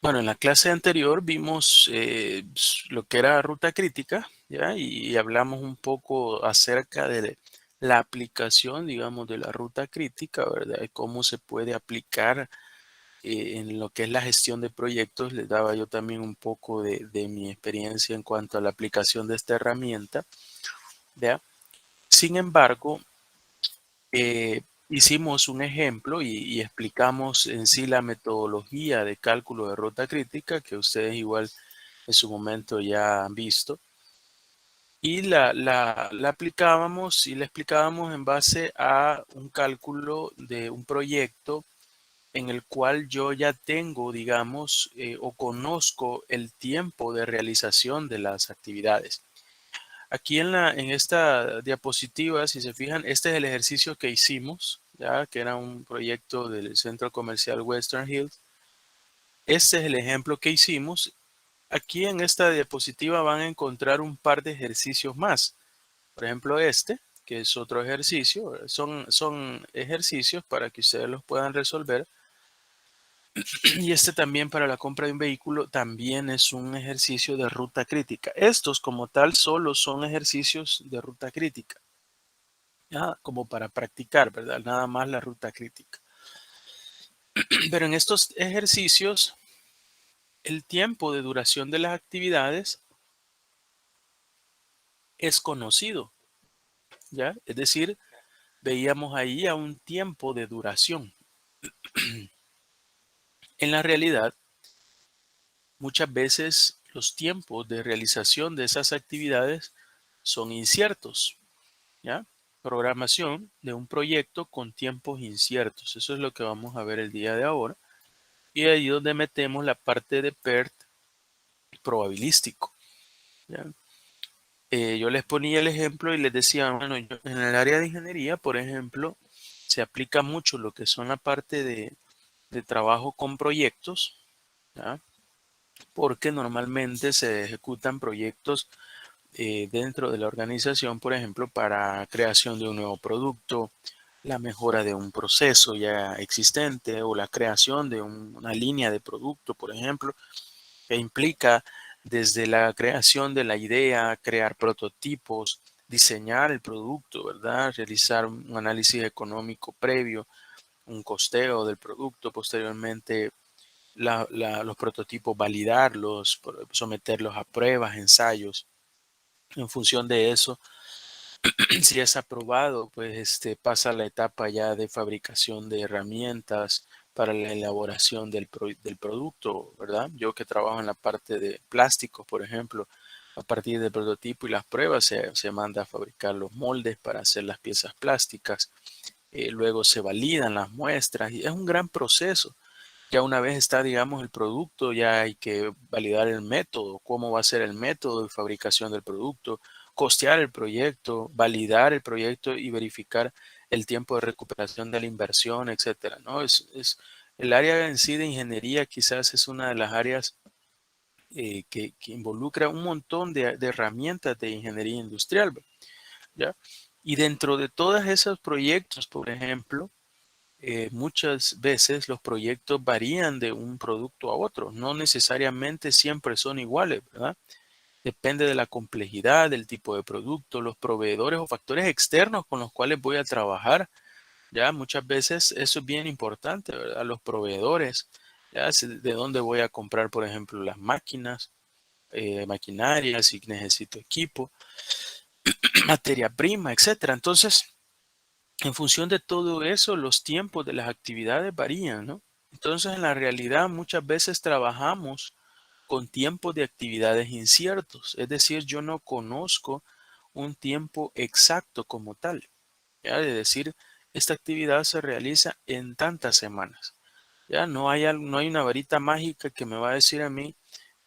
Bueno, en la clase anterior vimos lo que era ruta crítica, ¿ya? Y hablamos un poco acerca de la aplicación, digamos, de la ruta crítica, ¿verdad? Y cómo se puede aplicar en lo que es la gestión de proyectos. Les daba yo también un poco de mi experiencia en cuanto a la aplicación de esta herramienta, ¿ya? Sin embargo, hicimos un ejemplo y explicamos en sí la metodología de cálculo de ruta crítica que ustedes igual en su momento ya han visto. Y la aplicábamos y la explicábamos en base a un cálculo de un proyecto en el cual yo ya tengo, digamos, o conozco el tiempo de realización de las actividades. Aquí en esta diapositiva, si se fijan, este es el ejercicio que hicimos, ya que era un proyecto del Centro Comercial Western Hills. Este es el ejemplo que hicimos. Aquí en esta diapositiva van a encontrar un par de ejercicios más. Por ejemplo, este, que es otro ejercicio. Son ejercicios para que ustedes los puedan resolver. Y este también para la compra de un vehículo también es un ejercicio de ruta crítica. Estos como tal solo son ejercicios de ruta crítica. ¿Ya? Como para practicar, ¿verdad? Nada más la ruta crítica. Pero en estos ejercicios, el tiempo de duración de las actividades es conocido, ¿ya? Es decir, veíamos ahí a un tiempo de duración. En la realidad, muchas veces los tiempos de realización de esas actividades son inciertos, ¿ya? Programación de un proyecto con tiempos inciertos. Eso es lo que vamos a ver el día de ahora. Y ahí es donde metemos la parte de PERT probabilístico, ¿ya? Yo les ponía el ejemplo y les decía, bueno, en el área de ingeniería, por ejemplo, se aplica mucho lo que son la parte de trabajo con proyectos, ¿ya? Porque normalmente se ejecutan proyectos dentro de la organización, por ejemplo, para creación de un nuevo producto, la mejora de un proceso ya existente o la creación de una línea de producto, por ejemplo, que implica desde la creación de la idea, crear prototipos, diseñar el producto, ¿verdad? Realizar un análisis económico previo, un costeo del producto, posteriormente los prototipos validarlos, someterlos a pruebas, ensayos. En función de eso, si es aprobado, pues pasa a la etapa ya de fabricación de herramientas para la elaboración del producto, ¿verdad? Yo que trabajo en la parte de plásticos, por ejemplo, a partir del prototipo y las pruebas se manda a fabricar los moldes para hacer las piezas plásticas. Luego se validan las muestras y es un gran proceso. Ya una vez está, digamos, el producto, ya hay que validar el método, cómo va a ser el método de fabricación del producto, costear el proyecto, validar el proyecto y verificar el tiempo de recuperación de la inversión, etcétera, ¿no? El área en sí de ingeniería quizás es una de las áreas que involucra un montón de herramientas de ingeniería industrial, ¿ya? Y dentro de todos esos proyectos, por ejemplo, muchas veces los proyectos varían de un producto a otro, no necesariamente siempre son iguales, ¿verdad? Depende de la complejidad, del tipo de producto, los proveedores o factores externos con los cuales voy a trabajar. Ya muchas veces eso es bien importante, ¿verdad? Los proveedores, ya de dónde voy a comprar, por ejemplo, las máquinas, maquinaria, si necesito equipo, materia prima, etcétera. Entonces, en función de todo eso, los tiempos de las actividades varían, ¿no? Entonces, en la realidad, muchas veces trabajamos con tiempos de actividades inciertos, es decir, yo no conozco un tiempo exacto como tal, ¿ya? De decir, esta actividad se realiza en tantas semanas, ¿ya? No hay una varita mágica que me va a decir a mí,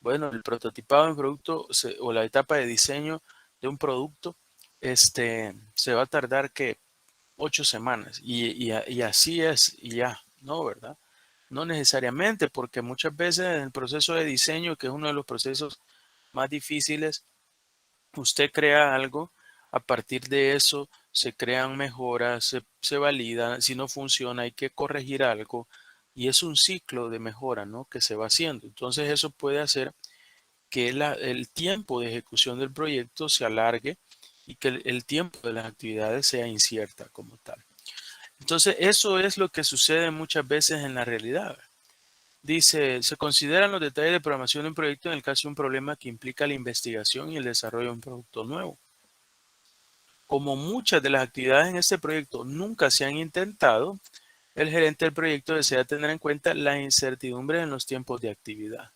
bueno, el prototipado de un producto o la etapa de diseño de un producto, se va a tardar que 8 semanas y así es y ya, ¿no? ¿Verdad? No necesariamente, porque muchas veces en el proceso de diseño, que es uno de los procesos más difíciles, usted crea algo, a partir de eso se crean mejoras, se valida, si no funciona hay que corregir algo, y es un ciclo de mejora, ¿no?, que se va haciendo. Entonces eso puede hacer que el tiempo de ejecución del proyecto se alargue y que el tiempo de las actividades sea incierta como tal. Entonces eso es lo que sucede muchas veces en la realidad. Dice, se consideran los detalles de programación de un proyecto en el caso de un problema que implica la investigación y el desarrollo de un producto nuevo. Como muchas de las actividades en este proyecto nunca se han intentado, el gerente del proyecto desea tener en cuenta la incertidumbre en los tiempos de actividad.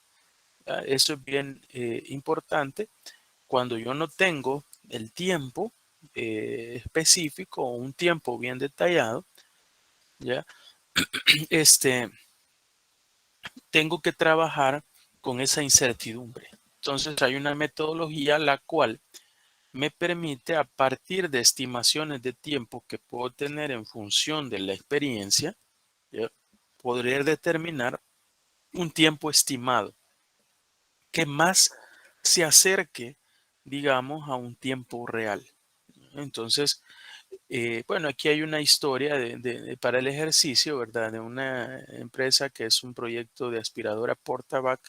¿Ya? Eso es bien importante. Cuando yo no tengo el tiempo específico o un tiempo bien detallado, ¿ya? Tengo que trabajar con esa incertidumbre. Entonces hay una metodología la cual me permite, a partir de estimaciones de tiempo que puedo tener en función de la experiencia, ¿ya?, poder determinar un tiempo estimado que más se acerque, digamos, a un tiempo real. Entonces, bueno, aquí hay una historia para el ejercicio, ¿verdad? De una empresa que es un proyecto de aspiradora Portavac,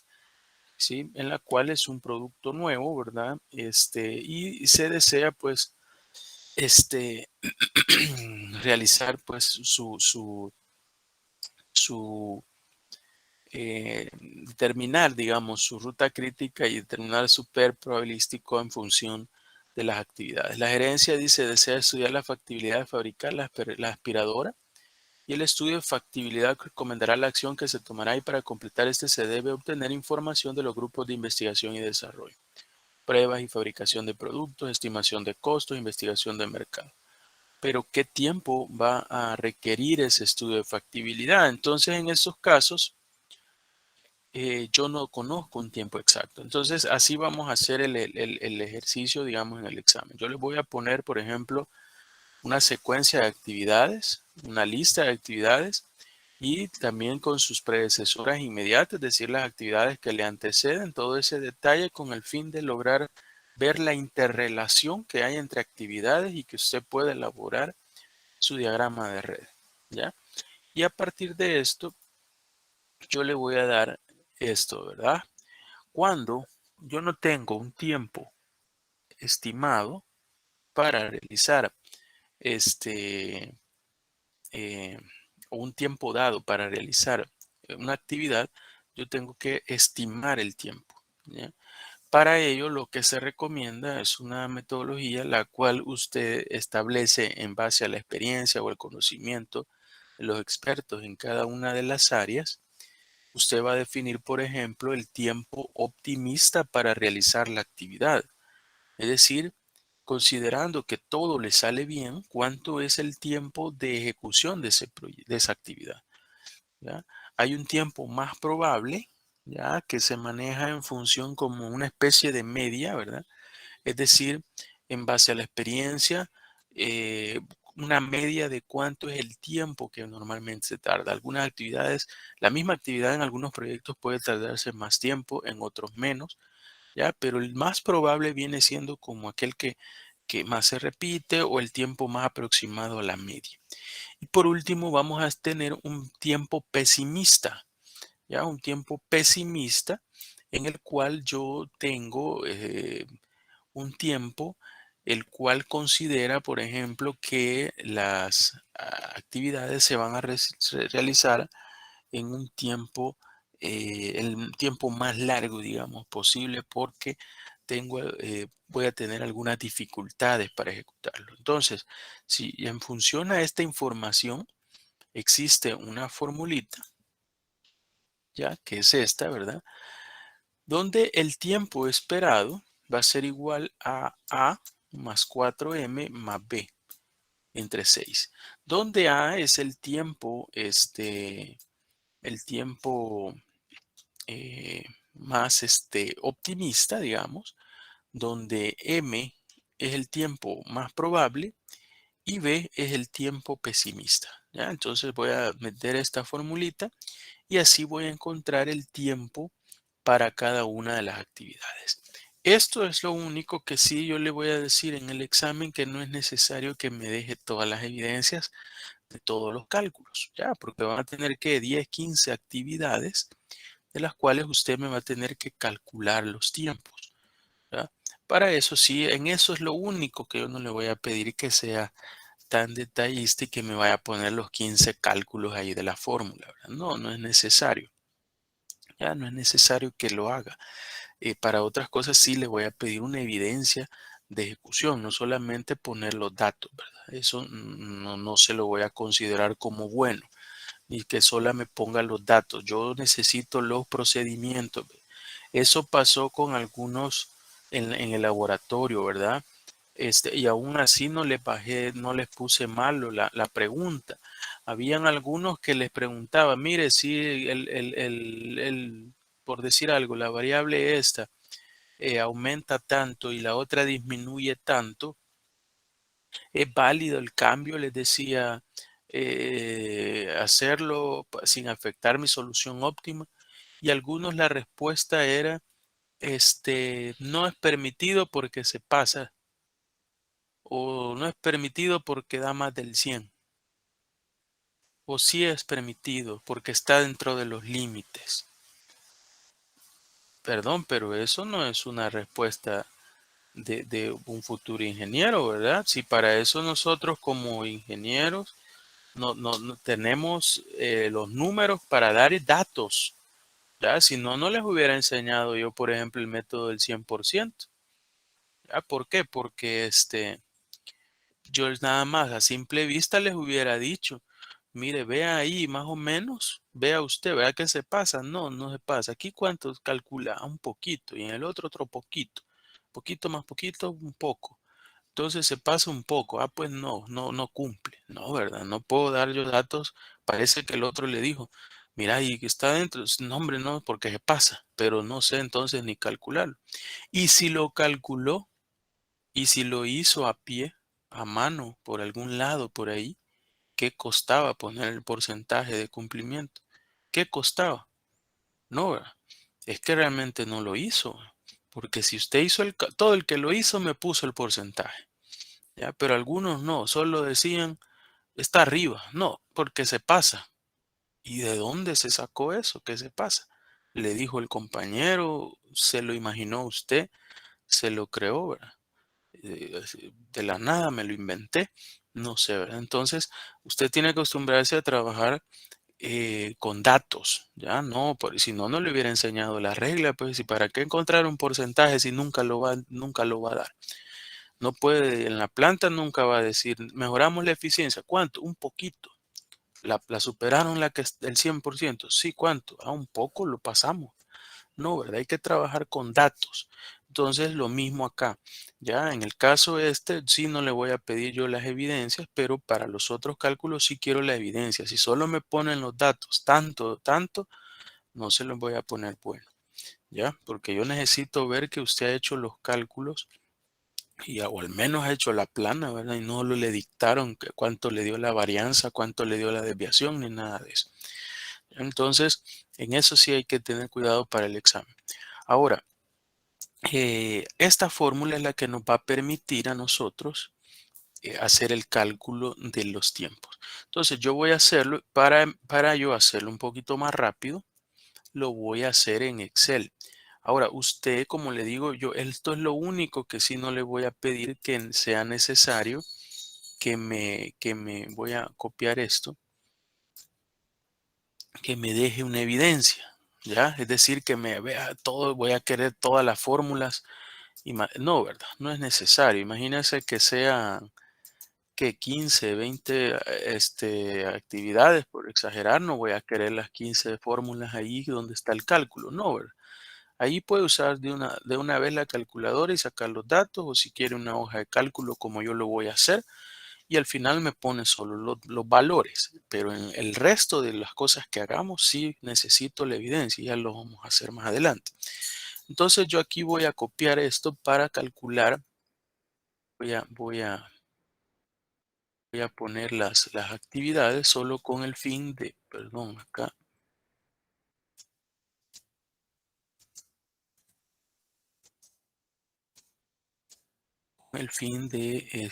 ¿sí? En la cual es un producto nuevo, ¿verdad? Y se desea, pues, este, realizar, pues, su determinar, digamos, su ruta crítica y determinar su PER probabilístico en función de las actividades. La gerencia dice desea estudiar la factibilidad de fabricar la aspiradora, y el estudio de factibilidad recomendará la acción que se tomará, y para completar este se debe obtener información de los grupos de investigación y desarrollo, pruebas y fabricación de productos, estimación de costos, investigación de mercado. Pero ¿qué tiempo va a requerir ese estudio de factibilidad? Entonces, en estos casos, yo no conozco un tiempo exacto. Entonces, así vamos a hacer el ejercicio, digamos, en el examen. Yo les voy a poner, por ejemplo, una secuencia de actividades, una lista de actividades, y también con sus predecesoras inmediatas, es decir, las actividades que le anteceden, todo ese detalle con el fin de lograr ver la interrelación que hay entre actividades y que usted pueda elaborar su diagrama de red, ¿ya? Y a partir de esto, yo le voy a dar esto, ¿verdad? Cuando yo no tengo un tiempo estimado para realizar este, eh, o un tiempo dado para realizar una actividad, yo tengo que estimar el tiempo, ¿ya? Para ello, lo que se recomienda es una metodología la cual usted establece en base a la experiencia o el conocimiento de los expertos en cada una de las áreas. Usted va a definir, por ejemplo, el tiempo optimista para realizar la actividad. Es decir, considerando que todo le sale bien, ¿cuánto es el tiempo de ejecución de esa actividad? ¿Ya? Hay un tiempo más probable, ya, que se maneja en función como una especie de media, ¿verdad? Es decir, en base a la experiencia, eh, una media de cuánto es el tiempo que normalmente se tarda. Algunas actividades, la misma actividad en algunos proyectos puede tardarse más tiempo, en otros menos, ¿ya? Pero el más probable viene siendo como aquel que más se repite, o el tiempo más aproximado a la media. Y por último, vamos a tener un tiempo pesimista, ¿ya? Un tiempo pesimista en el cual yo tengo un tiempo el cual considera, por ejemplo, que las actividades se van a realizar en un tiempo, el tiempo más largo, digamos, posible, porque voy a tener algunas dificultades para ejecutarlo. Entonces, si en función a esta información existe una formulita, ya que es esta, ¿verdad? Donde el tiempo esperado va a ser igual a A más 4M más B entre 6. Donde A es el tiempo más optimista, digamos, donde M es el tiempo más probable y B es el tiempo pesimista, ¿ya? Entonces voy a meter esta formulita y así voy a encontrar el tiempo para cada una de las actividades. Esto es lo único que sí yo le voy a decir en el examen, que no es necesario que me deje todas las evidencias. de todos los cálculos, ya, porque van a tener que 10, 15 actividades de las cuales usted me va a tener que calcular los tiempos, ¿ya? Para eso sí, en eso es lo único que yo no le voy a pedir que sea tan detallista y que me vaya a poner los 15 cálculos ahí de la fórmula, ¿verdad? No, no es necesario, ya no es necesario que lo haga. Para otras cosas sí le voy a pedir una evidencia de ejecución, no solamente poner los datos, ¿verdad? Eso no se lo voy a considerar como bueno, ni que sola me ponga los datos. Yo necesito los procedimientos. Eso pasó con algunos en el laboratorio, ¿verdad? Y aún así no les bajé, no les puse malo la pregunta. Habían algunos que les preguntaba, mire, si por decir algo, la variable esta aumenta tanto y la otra disminuye tanto, es válido el cambio, les decía, hacerlo sin afectar mi solución óptima. Y algunos la respuesta era, no es permitido porque se pasa o no es permitido porque da más del 100 o sí es permitido porque está dentro de los límites. Perdón, pero eso no es una respuesta de un futuro ingeniero, ¿verdad? Si para eso nosotros como ingenieros no tenemos los números para dar datos, ¿ya? Si no, no les hubiera enseñado yo, por ejemplo, el método del 100%. ¿Ya? ¿Por qué? Porque yo nada más a simple vista les hubiera dicho, mire, vea ahí más o menos, vea usted, vea qué se pasa. No, no se pasa. Aquí cuántos calcula, ah, un poquito y en el otro poquito. Poquito más poquito, un poco. Entonces se pasa un poco. Ah, pues no cumple. No, ¿verdad? No puedo dar yo datos. Parece que el otro le dijo, mira, y que está dentro. No, hombre, no, porque se pasa. Pero no sé entonces ni calcularlo. Y si lo calculó, y si lo hizo a pie, a mano, por algún lado, por ahí, ¿qué costaba poner el porcentaje de cumplimiento? ¿Qué costaba? No, ¿verdad? Es que realmente no lo hizo. Porque si usted hizo todo el que lo hizo me puso el porcentaje. ¿Ya? Pero algunos no, solo decían, está arriba. No, porque se pasa. ¿Y de dónde se sacó eso? ¿Qué se pasa? Le dijo el compañero, se lo imaginó usted, se lo creó, ¿verdad? De la nada me lo inventé, no sé, ¿verdad? Entonces, usted tiene que acostumbrarse a trabajar con datos, ¿ya? No, si no, no le hubiera enseñado la regla, pues, ¿y para qué encontrar un porcentaje si nunca lo va a dar? No puede, en la planta nunca va a decir, mejoramos la eficiencia, ¿cuánto? Un poquito. La superaron el 100%. Sí, ¿cuánto? Ah, un poco lo pasamos. No, ¿verdad? Hay que trabajar con datos. Entonces, lo mismo acá. Ya en el caso sí no le voy a pedir yo las evidencias, pero para los otros cálculos sí quiero la evidencia. Si solo me ponen los datos tanto, no se los voy a poner bueno. ¿Ya? Porque yo necesito ver que usted ha hecho los cálculos o al menos ha hecho la plana, ¿verdad? Y no le dictaron cuánto le dio la varianza, cuánto le dio la desviación, ni nada de eso. Entonces, en eso sí hay que tener cuidado para el examen. Ahora, esta fórmula es la que nos va a permitir a nosotros hacer el cálculo de los tiempos. Entonces, yo voy a hacerlo, para yo hacerlo un poquito más rápido, lo voy a hacer en Excel. Ahora, usted, como le digo, esto es lo único que sí no le voy a pedir que sea necesario que me voy a copiar esto, que me deje una evidencia, ¿ya? Es decir, que me vea todo, voy a querer todas las fórmulas. No, ¿verdad? No es necesario. Imagínense que sean que 15, 20 actividades, por exagerar, no voy a querer las 15 fórmulas ahí donde está el cálculo, no, ¿verdad? Ahí puede usar de una vez la calculadora y sacar los datos, o si quiere una hoja de cálculo como yo lo voy a hacer, y al final me pone solo los valores, pero en el resto de las cosas que hagamos sí necesito la evidencia, y ya lo vamos a hacer más adelante. Entonces yo aquí voy a copiar esto para calcular, voy a poner las actividades solo con el fin de, perdón, acá, con el fin de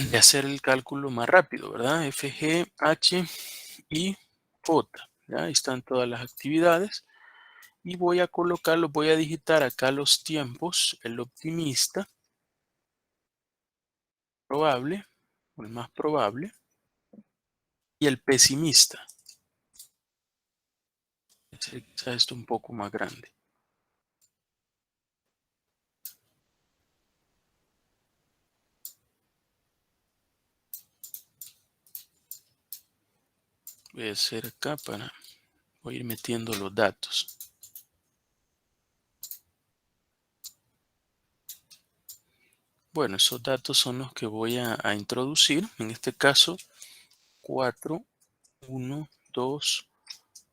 de hacer el cálculo más rápido, ¿verdad? F, G, H y J. ¿Ya? Ahí están todas las actividades. Y voy a colocarlo, voy a digitar acá los tiempos, el optimista, probable, o el más probable, y el pesimista. Quizá esto un poco más grande. Voy a hacer acá voy a ir metiendo los datos. Bueno, esos datos son los que voy a introducir. En este caso, 4, 1, 2,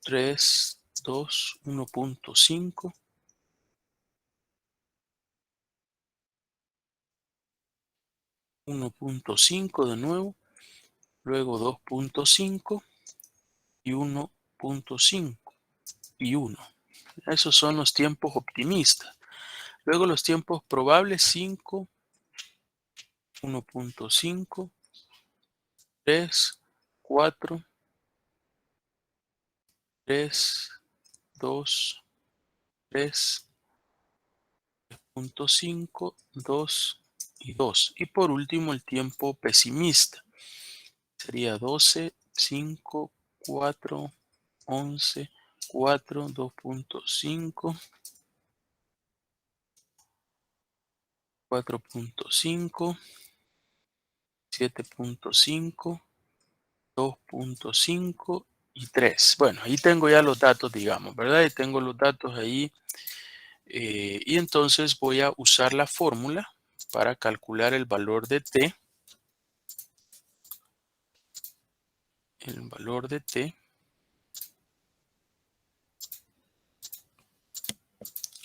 3, 2, 1.5, 1.5 de nuevo, luego 2.5 y 1.5 y 1. Esos son los tiempos optimistas. Luego los tiempos probables, 5, 1.5, 3, 4, 3, 2, 3, 5, 2 y 2. Y por último el tiempo pesimista. Sería 12, 5, 4, 11, 4, 2.5, 4.5, 7.5, 2.5 y 3. Bueno, ahí tengo ya los datos, digamos, ¿verdad? Y tengo los datos ahí. Y entonces voy a usar la fórmula para calcular el valor de t. El valor de t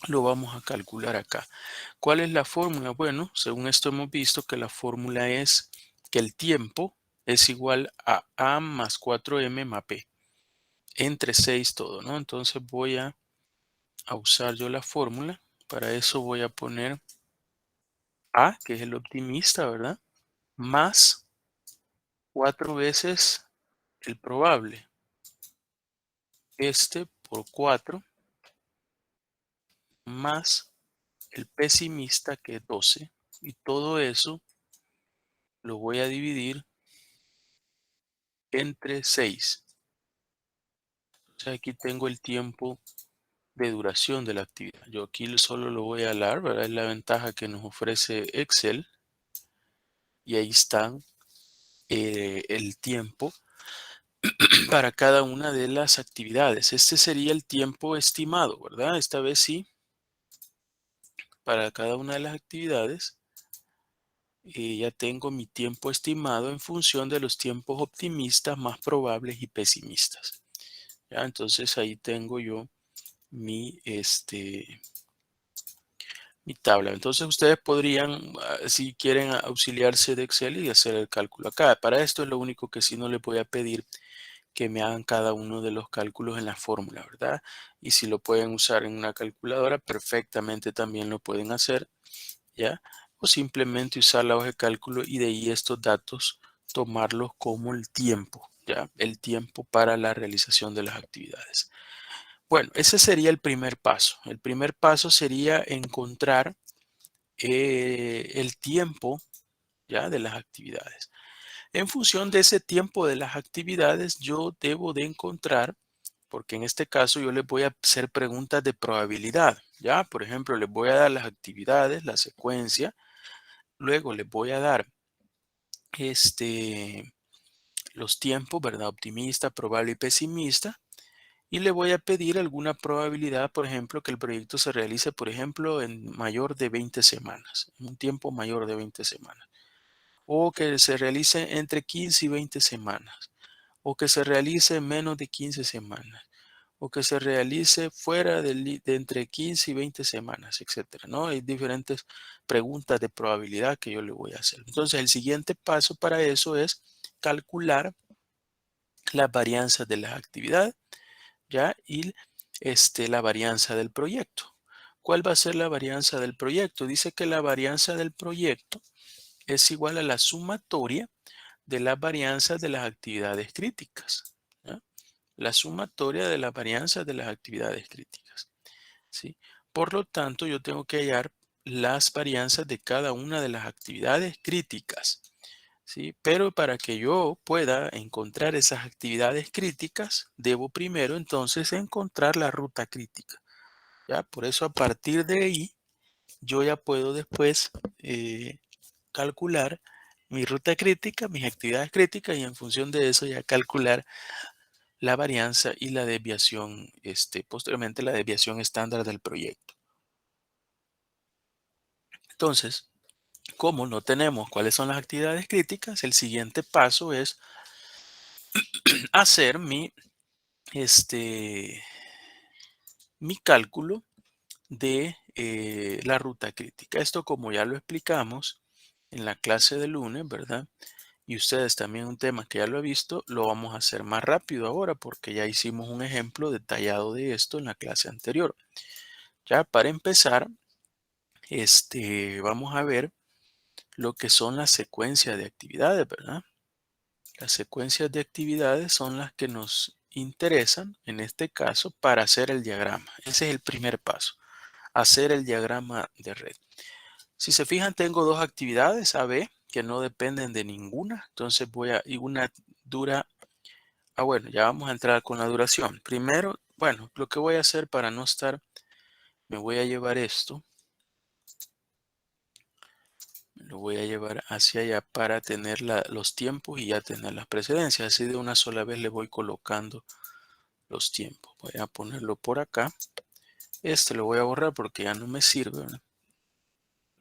lo vamos a calcular acá. ¿Cuál es la fórmula? Bueno, según esto hemos visto que la fórmula es que el tiempo es igual a A más 4M más P. Entre 6 todo, ¿no? Entonces voy a usar yo la fórmula. Para eso voy a poner A, que es el optimista, ¿verdad? Más 4 veces el probable. Este por 4 más el pesimista, que es 12. Y todo eso lo voy a dividir entre 6. O sea, aquí tengo el tiempo de duración de la actividad. Yo aquí solo lo voy a alar, ¿verdad? Es la ventaja que nos ofrece Excel. Y ahí están el tiempo para cada una de las actividades. Este sería el tiempo estimado, ¿verdad? Esta vez sí, para cada una de las actividades. Ya tengo mi tiempo estimado en función de los tiempos optimistas, más probables y pesimistas. ¿Ya? Entonces ahí tengo yo mi, mi tabla. Entonces ustedes podrían, si quieren, auxiliarse de Excel y hacer el cálculo acá. Para esto es lo único que sí no les voy a pedir que me hagan cada uno de los cálculos en la fórmula, ¿verdad? Y si lo pueden usar en una calculadora, perfectamente también lo pueden hacer, ¿ya? O simplemente usar la hoja de cálculo y de ahí estos datos tomarlos como el tiempo, ¿ya? El tiempo para la realización de las actividades. Bueno, ese sería el primer paso. El primer paso sería encontrar el tiempo, ¿ya? De las actividades. En función de ese tiempo de las actividades, yo debo de encontrar, porque en este caso yo les voy a hacer preguntas de probabilidad, ¿ya? Por ejemplo, les voy a dar las actividades, la secuencia, luego les voy a dar los tiempos, ¿verdad? Optimista, probable y pesimista. Y le voy a pedir alguna probabilidad, por ejemplo, que el proyecto se realice, por ejemplo, en mayor de 20 semanas, en un tiempo mayor de 20 semanas. O que se realice entre 15 y 20 semanas. O que se realice en menos de 15 semanas. O que se realice fuera de entre 15 y 20 semanas, etcétera, ¿no? Hay diferentes preguntas de probabilidad que yo le voy a hacer. Entonces, el siguiente paso para eso es calcular las varianzas de las actividades, ¿ya? Y la varianza del proyecto. ¿Cuál va a ser la varianza del proyecto? Dice que la varianza del proyecto es igual a la sumatoria de las varianzas de las actividades críticas. ¿Ya? La sumatoria de las varianzas de las actividades críticas. ¿Sí? Por lo tanto, yo tengo que hallar las varianzas de cada una de las actividades críticas. ¿Sí? Pero para que yo pueda encontrar esas actividades críticas, debo primero entonces encontrar la ruta crítica. ¿Ya? Por eso a partir de ahí, yo ya puedo después calcular mi ruta crítica, mis actividades críticas y en función de eso ya calcular la varianza y la desviación, posteriormente la desviación estándar del proyecto. Entonces, como no tenemos cuáles son las actividades críticas, el siguiente paso es hacer mi cálculo de la ruta crítica. Esto, como ya lo explicamos en la clase de lunes, ¿verdad? Y ustedes también un tema que ya lo he visto, lo vamos a hacer más rápido ahora porque ya hicimos un ejemplo detallado de esto en la clase anterior. Ya para empezar, vamos a ver lo que son las secuencias de actividades, ¿verdad? Las secuencias de actividades son las que nos interesan en este caso para hacer el diagrama. Ese es el primer paso, hacer el diagrama de red. Si se fijan, tengo dos actividades A, B, que no dependen de ninguna. Entonces y una dura. Bueno, ya vamos a entrar con la duración. Primero, bueno, lo que voy a hacer para no estar, me voy a llevar esto. Lo voy a llevar hacia allá para tener los tiempos y ya tener las precedencias. Así de una sola vez le voy colocando los tiempos. Voy a ponerlo por acá. Este lo voy a borrar porque ya no me sirve, ¿verdad?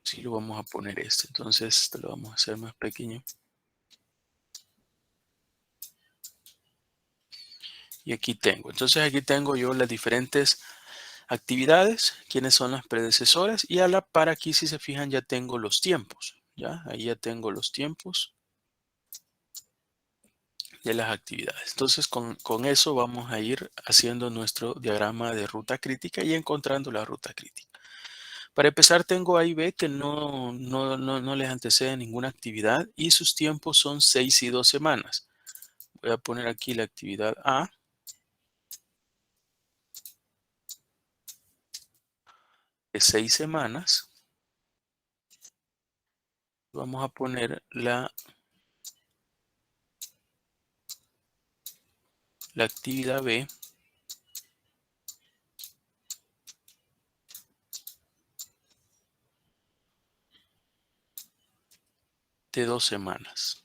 Sí, lo vamos a poner este. Entonces, este lo vamos a hacer más pequeño. Y aquí tengo. Entonces, aquí tengo yo las diferentes actividades, quiénes son las predecesoras y a la par aquí, si se fijan, ya tengo los tiempos. Ya, ahí ya tengo los tiempos de las actividades. Entonces, con eso vamos a ir haciendo nuestro diagrama de ruta crítica y encontrando la ruta crítica. Para empezar, tengo A y B que no les antecede ninguna actividad y sus tiempos son 6 y 2 semanas. Voy a poner aquí la actividad A de 6 semanas. Vamos a poner la actividad B de 2 semanas.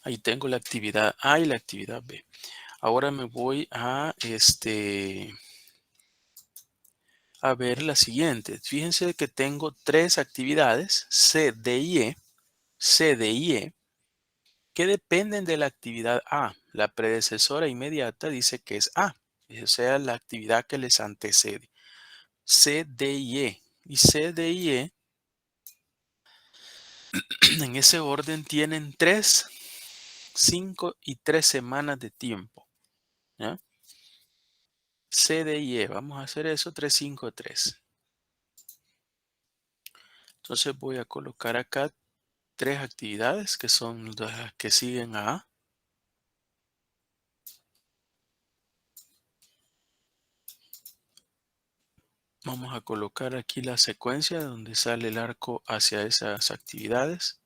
Ahí tengo la actividad A y la actividad B. Ahora me voy a ver la siguiente. Fíjense que tengo tres actividades, C, D y E, C, D y E, que dependen de la actividad A. La predecesora inmediata dice que es A, o sea, la actividad que les antecede. C, D y E. Y C, D y E, en ese orden, tienen 3, 5 y 3 semanas de tiempo. ¿Ya? C, D y E. Vamos a hacer eso 3, 5, 3. Entonces voy a colocar acá tres actividades que son las que siguen a A. Vamos a colocar aquí la secuencia donde sale el arco hacia esas actividades.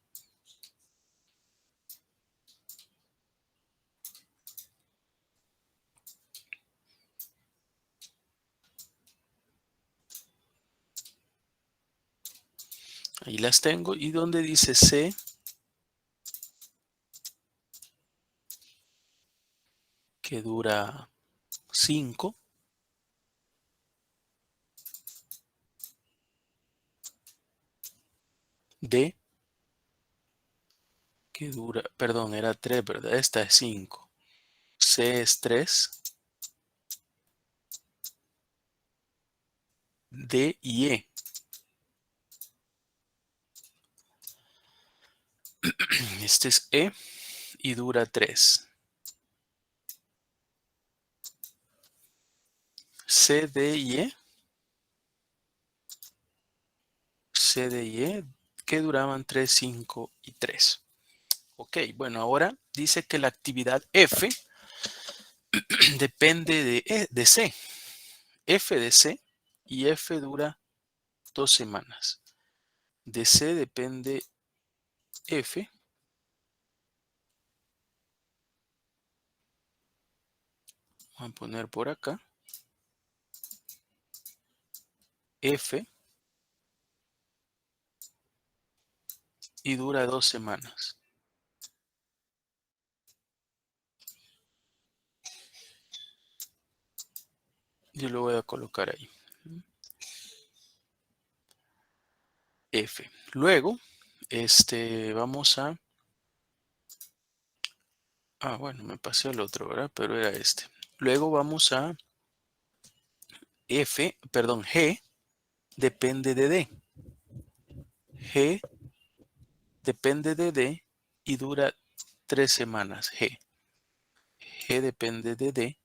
Ahí las tengo. Y donde dice C, que dura 5. D, que dura, perdón, era 3, ¿verdad? Esta es 5. C es 3. D y E. Este es E y dura 3. C, D y E. C, D y E que duraban 3, 5 y 3. Ok, bueno, ahora dice que la actividad F depende de C. F de C y F dura 2 semanas. De C depende F. Vamos a poner por acá. F y dura 2 semanas. Yo lo voy a colocar ahí. F. Luego, vamos a... Ah, bueno, me pasé al otro, ¿verdad? Pero era este. Luego vamos a G depende de D. G depende de D y dura 3 semanas. G depende de D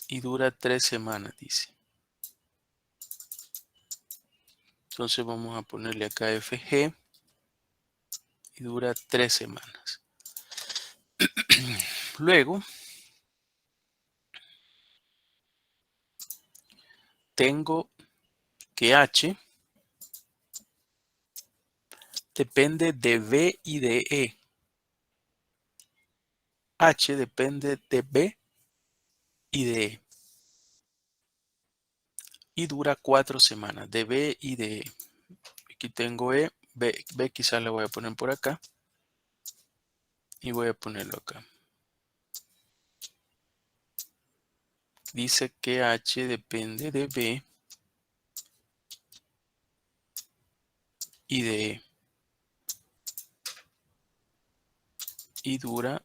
y dura 3 semanas, dice. Entonces vamos a ponerle acá FG y dura 3 semanas. Luego tengo que H depende de B y de E. H depende de B y de E. Y dura 4 semanas, de B y de E. Aquí tengo E, B quizás la voy a poner por acá. Y voy a ponerlo acá. Dice que H depende de B y de E. Y dura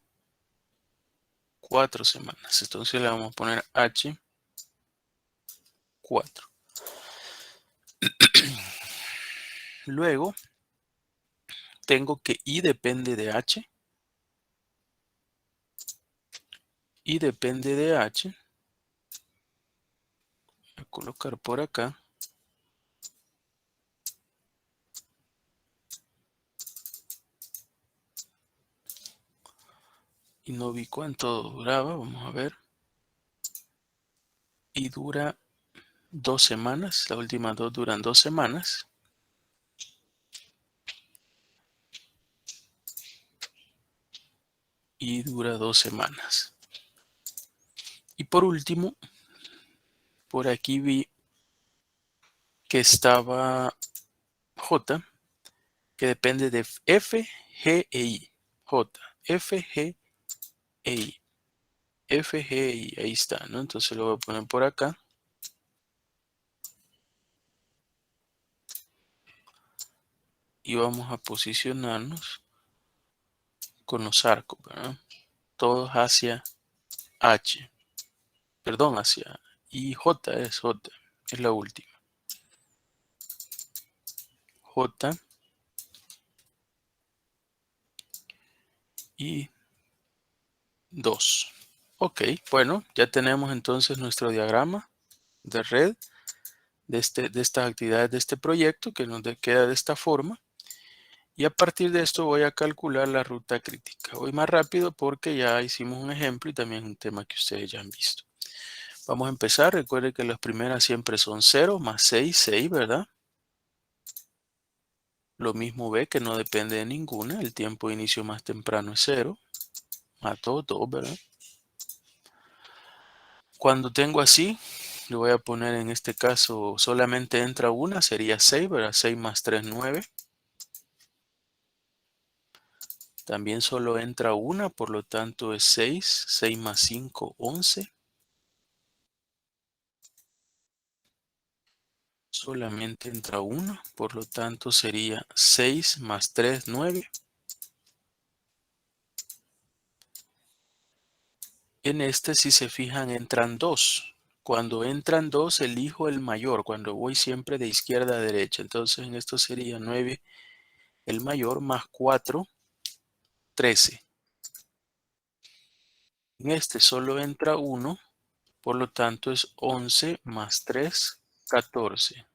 4 semanas. Entonces le vamos a poner H 4. Luego tengo que I depende de H. Y depende de H. Voy a colocar por acá. Y no vi cuánto duraba. Vamos a ver. Y dura 2 semanas. Las últimas dos duran 2 semanas. Y dura 2 semanas. Y por último, por aquí vi que estaba J, que depende de F, G e I. J, F, G e I. F, G e I. Ahí está, ¿no? Entonces lo voy a poner por acá. Y vamos a posicionarnos con los arcos, ¿verdad? Todos hacia H. Perdón, hacia I. J es J. Es la última. J y 2. Ok, bueno, ya tenemos entonces nuestro diagrama de red de estas actividades de este proyecto que nos queda de esta forma. Y a partir de esto voy a calcular la ruta crítica. Voy más rápido porque ya hicimos un ejemplo y también un tema que ustedes ya han visto. Vamos a empezar. Recuerden que las primeras siempre son 0 más 6, 6, ¿verdad? Lo mismo B que no depende de ninguna. El tiempo de inicio más temprano es 0. Más 2, 2, ¿verdad? Cuando tengo así, le voy a poner en este caso solamente entra una, sería 6, ¿verdad? 6 más 3, 9. También solo entra una, por lo tanto es 6. 6 más 5, 11. Solamente entra una, por lo tanto sería 6 más 3, 9. En este, si se fijan, entran 2. Cuando entran 2, elijo el mayor, cuando voy siempre de izquierda a derecha. Entonces en esto sería 9 el mayor más 4, 13. En este solo entra 1, por lo tanto es 11 más 3, 14.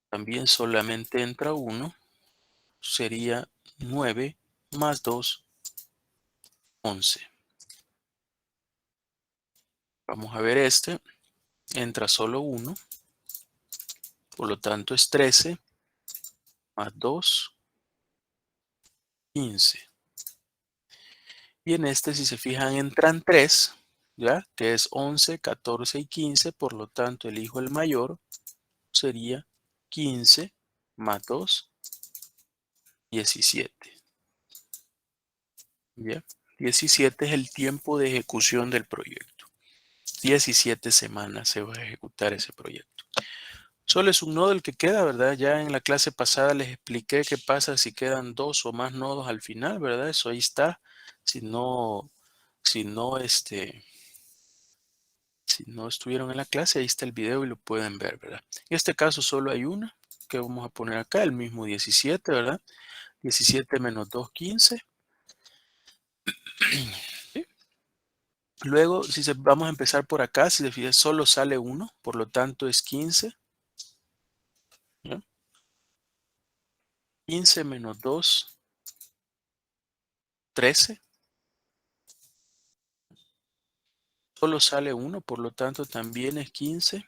También solamente entra 1, sería 9 más 2, 11. Vamos a ver este, entra solo 1, por lo tanto es 13 más 2, 15. Y en este, si se fijan, entran 3, ¿ya? Que es 11, 14 y 15, por lo tanto elijo el mayor, sería 15 más 2, 17. ¿Ya? 17 es el tiempo de ejecución del proyecto. 17 semanas se va a ejecutar ese proyecto. Solo es un nodo el que queda, ¿verdad? Ya en la clase pasada les expliqué qué pasa si quedan 2 o más nodos al final, ¿verdad? Eso ahí está. Si no, si no, si no estuvieron en la clase, ahí está el video y lo pueden ver, ¿verdad? En este caso solo hay una que vamos a poner acá, el mismo 17, ¿verdad? 17 menos 2, 15. ¿Sí? Luego, vamos a empezar por acá, si se fijan, solo sale 1, por lo tanto es 15. ¿Ya? 15 menos 2, 13. Solo sale 1, por lo tanto también es 15.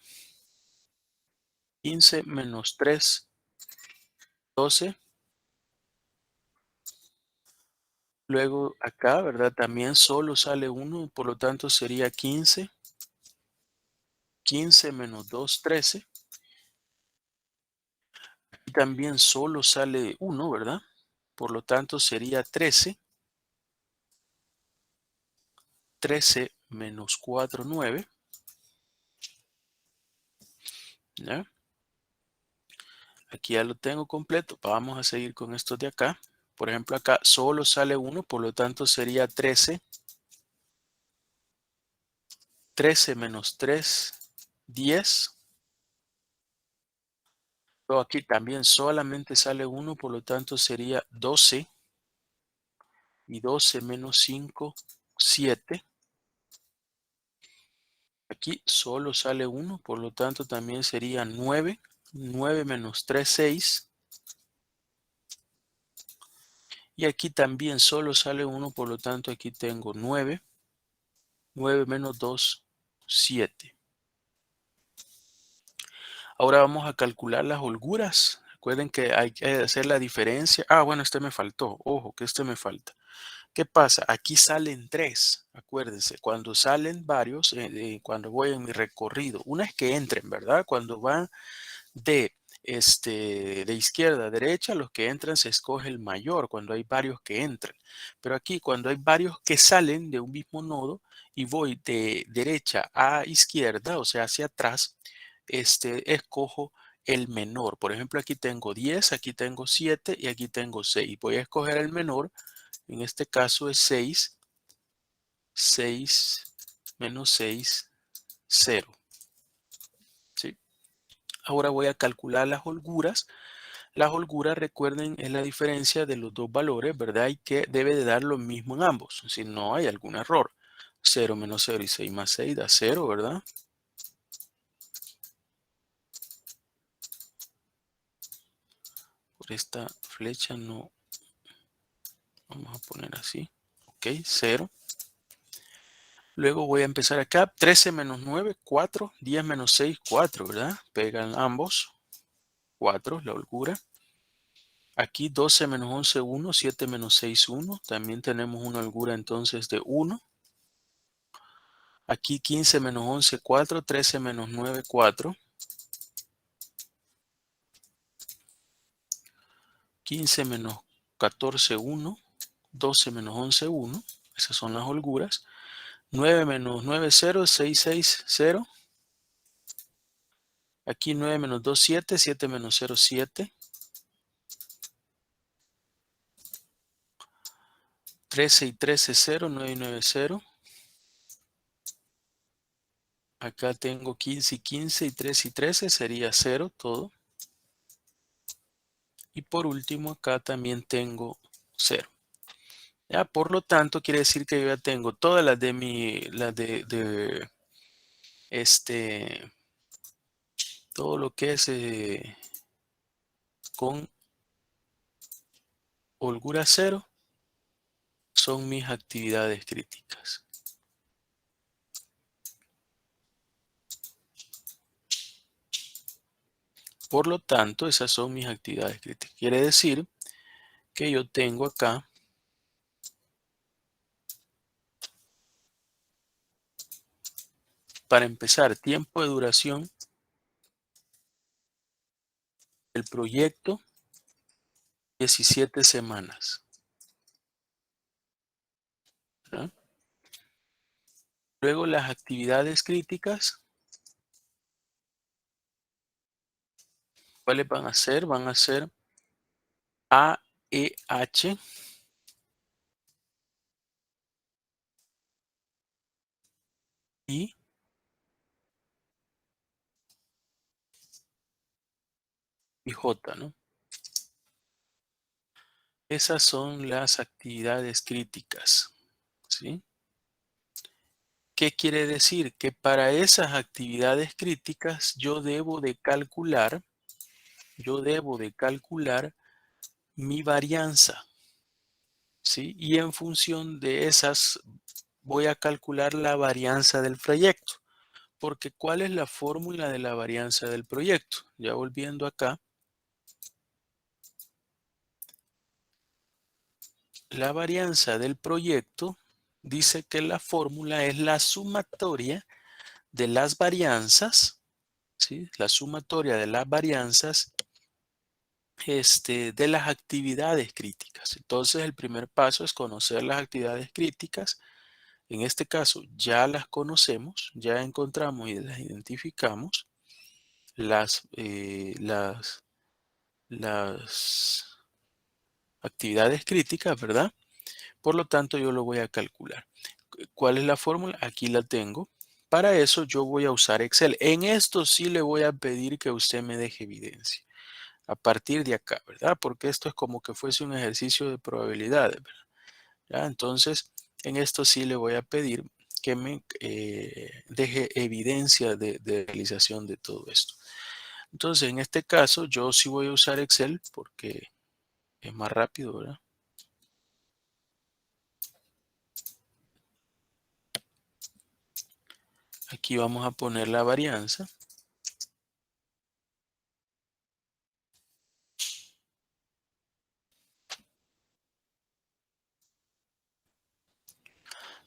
15 menos 3, 12. Luego acá, ¿verdad? También solo sale 1, por lo tanto sería 15. 15 menos 2, 13. Y también solo sale 1, ¿verdad? Por lo tanto sería 13. 13 menos 4, 9. ¿Ya? Aquí ya lo tengo completo. Vamos a seguir con estos de acá. Por ejemplo, acá solo sale 1, por lo tanto sería 13. 13 menos 3, 10. Luego aquí también solamente sale 1, por lo tanto sería 12. Y 12 menos 5, 7. Aquí solo sale 1, por lo tanto también sería 9. 9 menos 3, 6. Y aquí también solo sale 1, por lo tanto aquí tengo 9. 9 menos 2, 7. Ahora vamos a calcular las holguras. Recuerden que hay que hacer la diferencia. Ah, bueno, este me faltó. Ojo, que este me falta. ¿Qué pasa? Aquí salen 3. Acuérdense, cuando salen varios, cuando voy en mi recorrido, una es que entren, ¿verdad? Cuando van de, de izquierda a derecha, los que entran se escoge el mayor cuando hay varios que entran. Pero aquí cuando hay varios que salen de un mismo nodo y voy de derecha a izquierda, o sea, hacia atrás, escojo el menor. Por ejemplo, aquí tengo 10, aquí tengo 7 y aquí tengo 6. Voy a escoger el menor. En este caso es 6. 6 menos 6, 0. ¿Sí? Ahora voy a calcular las holguras. Las holguras, recuerden, es la diferencia de los dos valores, ¿verdad? Y que debe de dar lo mismo en ambos, si no hay algún error. 0 menos 0 y 6 más 6 da 0, ¿verdad? Por esta flecha no, vamos a poner así. Ok, 0. Luego voy a empezar acá. 13 menos 9, 4. 10 menos 6, 4, ¿verdad? Pegan ambos. 4, la holgura. Aquí 12 menos 11, 1. 7 menos 6, 1. También tenemos una holgura entonces de 1. Aquí 15 menos 11, 4. 13 menos 9, 4. 15 menos 14, 1. 12 menos 11, 1. Esas son las holguras. 9 menos 9, 0. 6, 6, 0. Aquí 9 menos 2, 7. 7 menos 0, 7. 13 y 13, 0. 9 y 9, 0. Acá tengo 15 y 15 y 3 y 13. Sería 0 todo. Y por último acá también tengo 0. Ya, por lo tanto, quiere decir que yo ya tengo todas las de este, todo lo que es con holgura cero son mis actividades críticas. Por lo tanto, esas son mis actividades críticas. Quiere decir que yo tengo acá, para empezar, tiempo de duración del proyecto, 17 semanas. ¿Ya? Luego las actividades críticas, ¿cuáles van a ser? Van a ser AEH y J, ¿no? Esas son las actividades críticas, ¿sí? ¿Qué quiere decir? Que para esas actividades críticas yo debo de calcular mi varianza, ¿sí? Y en función de esas voy a calcular la varianza del proyecto. Porque ¿cuál es la fórmula de la varianza del proyecto? Ya volviendo acá, la varianza del proyecto dice que la fórmula es la sumatoria de las varianzas, ¿sí? La sumatoria de las varianzas de las actividades críticas. Entonces, el primer paso es conocer las actividades críticas. En este caso, ya las conocemos, ya encontramos y las identificamos. Las actividades críticas, ¿verdad? Por lo tanto, yo lo voy a calcular. ¿Cuál es la fórmula? Aquí la tengo. Para eso yo voy a usar Excel. En esto sí le voy a pedir que usted me deje evidencia. A partir de acá, ¿verdad? Porque esto es como que fuese un ejercicio de probabilidades, ¿verdad? ¿Ya? Entonces, en esto sí le voy a pedir que me deje evidencia de realización de todo esto. Entonces, en este caso, yo sí voy a usar Excel porque es más rápido, ¿verdad? Aquí vamos a poner la varianza.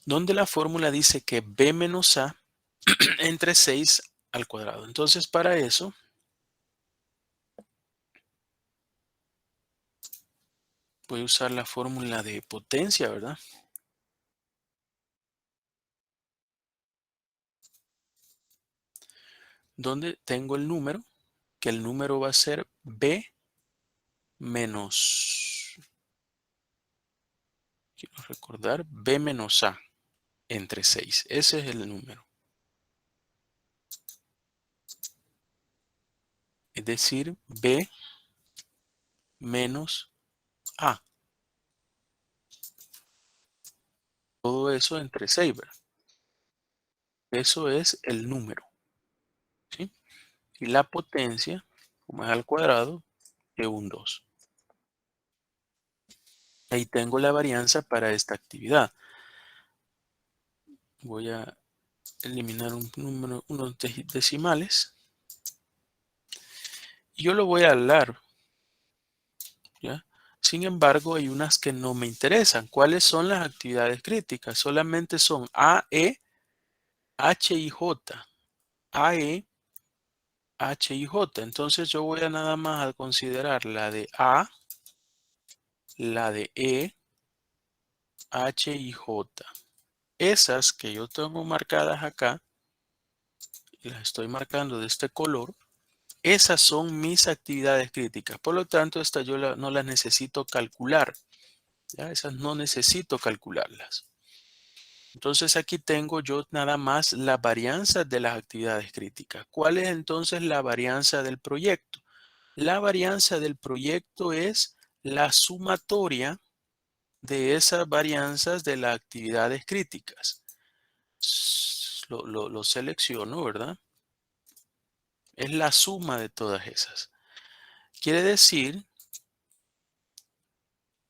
Donde la fórmula dice que b menos a entre 6 al cuadrado. Entonces, para eso, voy a usar la fórmula de potencia, ¿verdad? Donde tengo el número, que el número va a ser b menos, quiero recordar, b menos a entre 6. Ese es el número. Es decir, b menos a. Todo eso entre 6, ¿verdad? Eso es el número, ¿sí? Y la potencia, como es al cuadrado, de un 2. Ahí tengo la varianza para esta actividad. Voy a eliminar unos decimales. Y yo lo voy a hablar, ¿ya? Sin embargo, hay unas que no me interesan. ¿Cuáles son las actividades críticas? Solamente son A, E, H y J. A, E, H y J. Entonces yo voy a nada más a considerar la de A, la de E, H y J. Esas que yo tengo marcadas acá, y las estoy marcando de este color, esas son mis actividades críticas. Por lo tanto, estas yo no las necesito calcular. ¿Ya? Esas no necesito calcularlas. Entonces aquí tengo yo nada más la varianza de las actividades críticas. ¿Cuál es entonces la varianza del proyecto? La varianza del proyecto es la sumatoria de esas varianzas de las actividades críticas. Lo selecciono, ¿verdad? Es la suma de todas esas. Quiere decir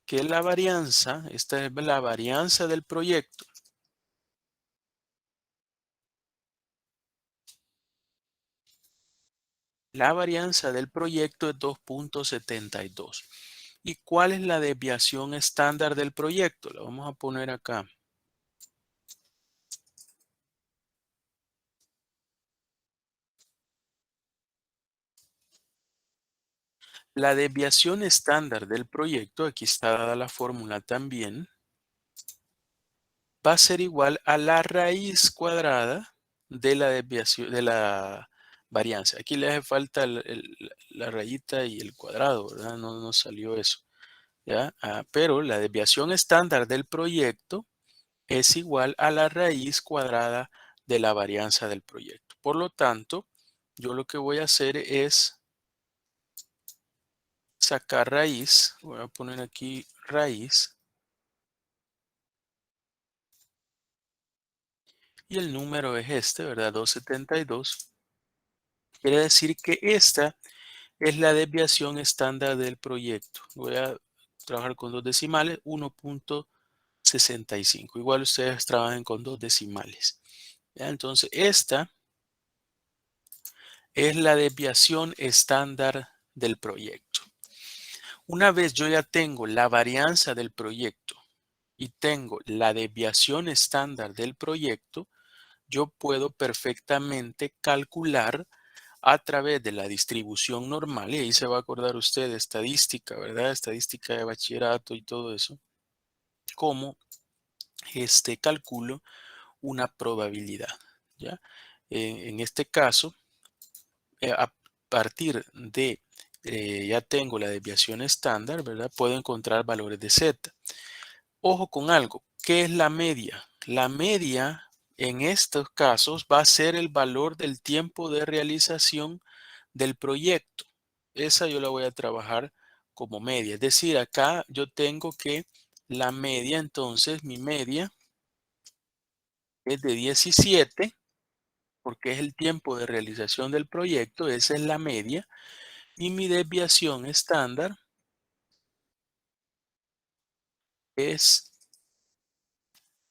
que la varianza, esta es la varianza del proyecto. La varianza del proyecto es 2.72. ¿Y cuál es la desviación estándar del proyecto? La vamos a poner acá. La desviación estándar del proyecto, aquí está dada la fórmula también, va a ser igual a la raíz cuadrada de la desviación, de la varianza. Aquí le hace falta la rayita y el cuadrado, ¿verdad? No salió eso, ¿ya? Pero la desviación estándar del proyecto es igual a la raíz cuadrada de la varianza del proyecto. Por lo tanto, yo lo que voy a hacer es sacar raíz. Voy a poner aquí raíz. Y el número es este, ¿verdad? 272. Quiere decir que esta es la desviación estándar del proyecto. Voy a trabajar con dos decimales, 1.65. Igual ustedes trabajan con dos decimales. ¿Ya? Entonces, esta es la desviación estándar del proyecto. Una vez yo ya tengo la varianza del proyecto y tengo la desviación estándar del proyecto, yo puedo perfectamente calcular a través de la distribución normal, y ahí se va a acordar usted de estadística, ¿verdad? Estadística de bachillerato y todo eso, cómo calculo una probabilidad, ¿ya? En este caso, a partir de, ya tengo la desviación estándar, ¿verdad? Puedo encontrar valores de Z. Ojo con algo, ¿qué es la media? La media en estos casos va a ser el valor del tiempo de realización del proyecto. Esa yo la voy a trabajar como media. Es decir, acá yo tengo que la media, entonces mi media es de 17, porque es el tiempo de realización del proyecto, esa es la media, y mi desviación estándar es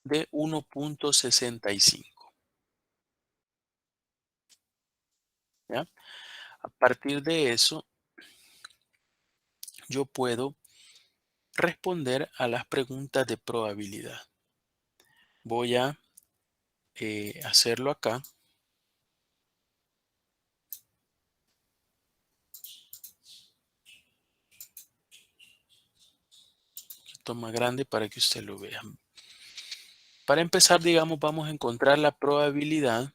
de 1.65. ¿Ya? A partir de eso, yo puedo responder a las preguntas de probabilidad. Voy a hacerlo acá. Un poquito más grande para que usted lo vea. Para empezar, digamos, vamos a encontrar la probabilidad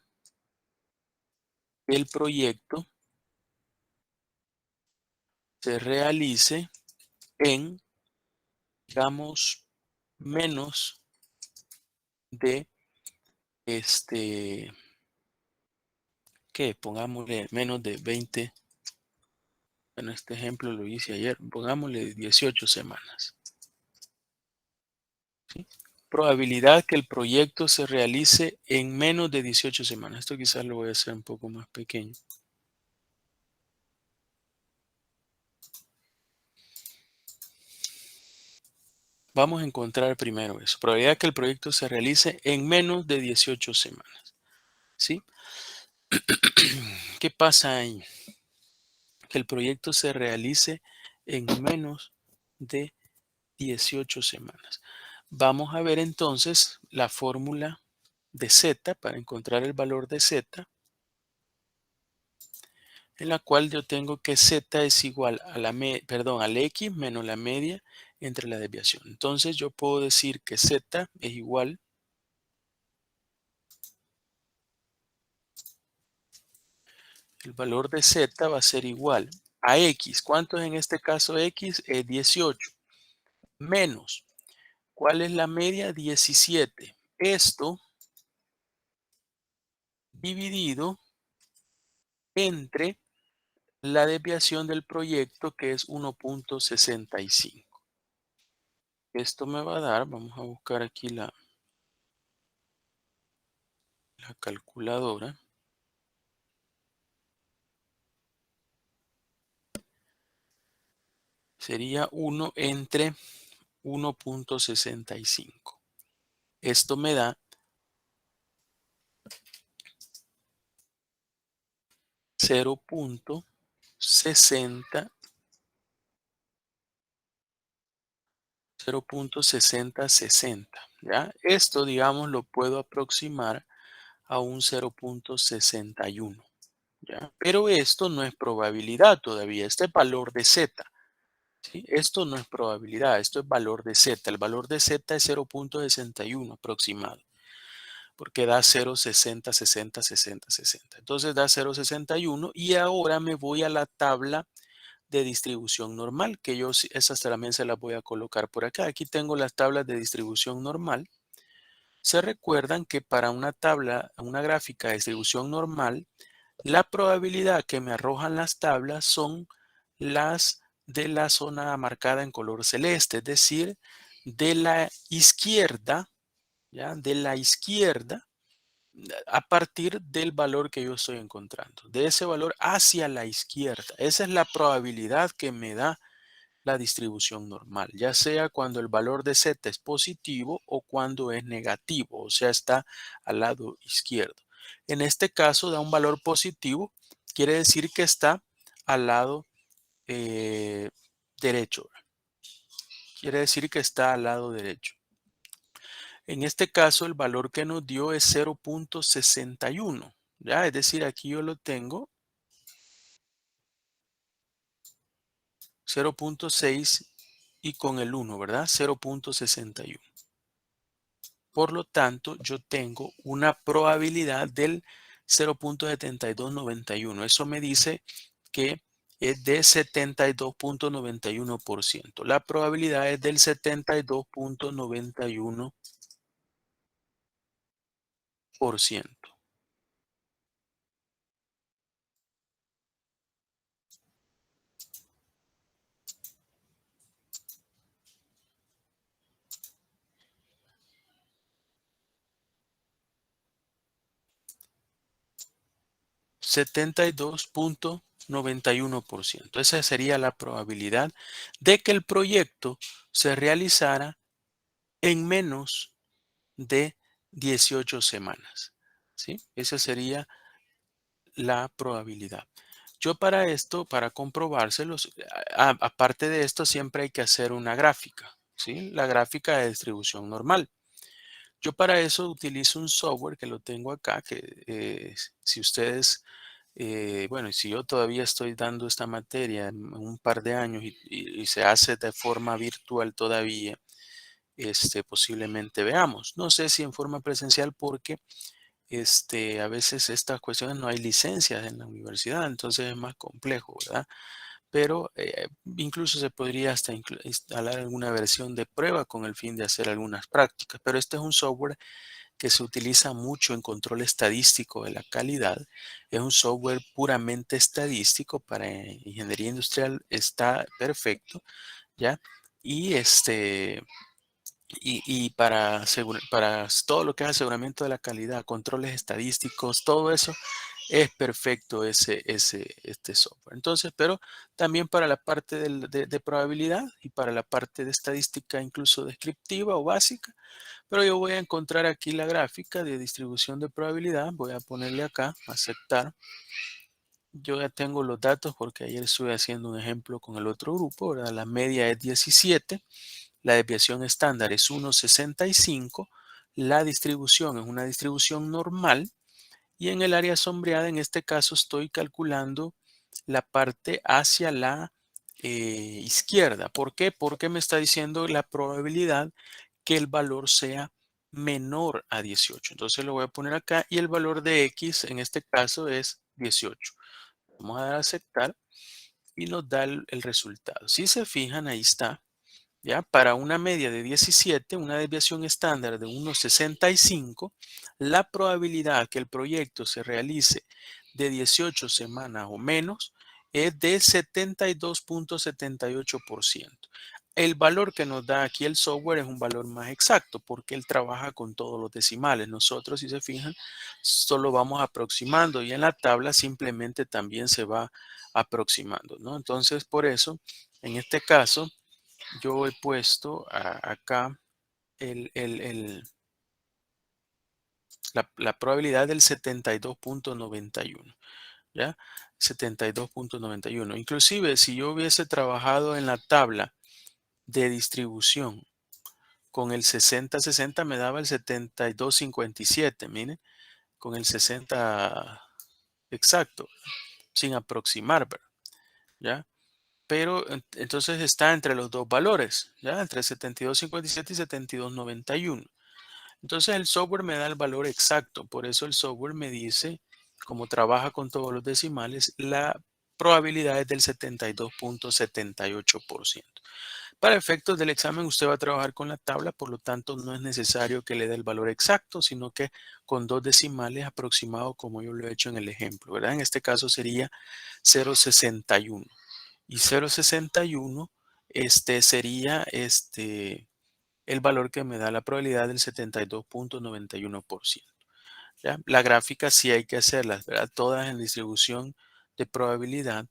que el proyecto se realice en, digamos, menos de ¿qué? Pongámosle menos de 20. En este ejemplo lo hice ayer. Pongámosle 18 semanas. ¿Sí? Probabilidad que el proyecto se realice en menos de 18 semanas. Esto quizás lo voy a hacer un poco más pequeño. Vamos a encontrar primero eso. Probabilidad que el proyecto se realice en menos de 18 semanas. ¿Sí? ¿Qué pasa ahí? Que el proyecto se realice en menos de 18 semanas. Vamos a ver entonces la fórmula de Z para encontrar el valor de Z, en la cual yo tengo que Z es igual a al X menos la media entre la desviación. Entonces yo puedo decir que Z es igual el valor de Z va a ser igual a X. ¿Cuánto es en este caso X? Es 18. Menos, ¿cuál es la media? 17. Esto dividido entre la desviación del proyecto, que es 1.65. Esto me va a dar, vamos a buscar aquí la calculadora. Sería 1 entre 1.65. Esto me da 0.60, 0.6060. ¿Ya? Esto, digamos, lo puedo aproximar a un 0.61. ¿Ya? Pero esto no es probabilidad todavía. Este es valor de Z. ¿Sí? Esto no es probabilidad, esto es valor de Z. El valor de Z es 0.61 aproximado, porque da 0.60, 60, 60, 60. Entonces da 0.61 y ahora me voy a la tabla de distribución normal, que yo esas también se las voy a colocar por acá. Aquí tengo las tablas de distribución normal. Se recuerdan que para una tabla, una gráfica de distribución normal, la probabilidad que me arrojan las tablas son las de la zona marcada en color celeste, es decir, de la izquierda, ¿ya? De la izquierda a partir del valor que yo estoy encontrando, de ese valor hacia la izquierda. Esa es la probabilidad que me da la distribución normal, ya sea cuando el valor de Z es positivo o cuando es negativo, o sea, está al lado izquierdo. En este caso da un valor positivo, quiere decir que está al lado derecho. Quiere decir que está al lado derecho. En este caso, el valor que nos dio es 0.61. ¿Ya? Es decir, aquí yo lo tengo 0.6 y con el 1, ¿verdad? 0.61. Por lo tanto, yo tengo una probabilidad del 0.7291. Eso me dice que es de 72.91%. La probabilidad es del 72.91%. 72.91%. Esa sería la probabilidad de que el proyecto se realizara en menos de 18 semanas. ¿Sí? Esa sería la probabilidad. Yo para esto, para comprobárselos, aparte de esto, siempre hay que hacer una gráfica, ¿sí? La gráfica de distribución normal. Yo para eso utilizo un software que lo tengo acá, que si ustedes, bueno, si yo todavía estoy dando esta materia en un par de años y se hace de forma virtual todavía, posiblemente veamos. No sé si en forma presencial porque a veces estas cuestiones no hay licencias en la universidad, entonces es más complejo, ¿verdad? Pero incluso se podría hasta instalar alguna versión de prueba con el fin de hacer algunas prácticas. Pero este es un software que se utiliza mucho en control estadístico de la calidad. Es un software puramente estadístico para ingeniería industrial, está perfecto, ¿ya? Y para todo lo que es aseguramiento de la calidad, controles estadísticos, todo eso es perfecto este software. Entonces, pero también para la parte de probabilidad y para la parte de estadística incluso descriptiva o básica. Pero yo voy a encontrar aquí la gráfica de distribución de probabilidad. Voy a ponerle acá, aceptar. Yo ya tengo los datos porque ayer estuve haciendo un ejemplo con el otro grupo, ¿verdad? La media es 17. La desviación estándar es 1,65. La distribución es una distribución normal. Y en el área sombreada, en este caso, estoy calculando la parte hacia la izquierda. ¿Por qué? Porque me está diciendo la probabilidad que el valor sea menor a 18. Entonces lo voy a poner acá y el valor de X en este caso es 18. Vamos a dar a aceptar y nos da el resultado. Si se fijan, ahí está. ¿Ya? Para una media de 17, una desviación estándar de 1,65, la probabilidad que el proyecto se realice de 18 semanas o menos es de 72.78%. El valor que nos da aquí el software es un valor más exacto porque él trabaja con todos los decimales. Nosotros, si se fijan, solo vamos aproximando y en la tabla simplemente también se va aproximando, ¿no? Entonces, por eso, en este caso, yo he puesto acá la probabilidad del 72.91, ¿ya? 72.91. Inclusive, si yo hubiese trabajado en la tabla de distribución con el 60-60 me daba el 72-57, miren, con el 60 exacto, sin aproximar, ¿verdad? ¿Ya? Pero entonces está entre los dos valores, ¿ya? Entre 72-57 y 72-91. Entonces el software me da el valor exacto, por eso el software me dice, como trabaja con todos los decimales, la probabilidad es del 72.78%. Para efectos del examen, usted va a trabajar con la tabla, por lo tanto, no es necesario que le dé el valor exacto, sino que con dos decimales aproximados, como yo lo he hecho en el ejemplo, ¿verdad? En este caso sería 0.61. Y 0.61 sería el valor que me da la probabilidad del 72.91%. ¿Ya? La gráfica sí hay que hacerlas, ¿verdad? Todas en distribución de probabilidad.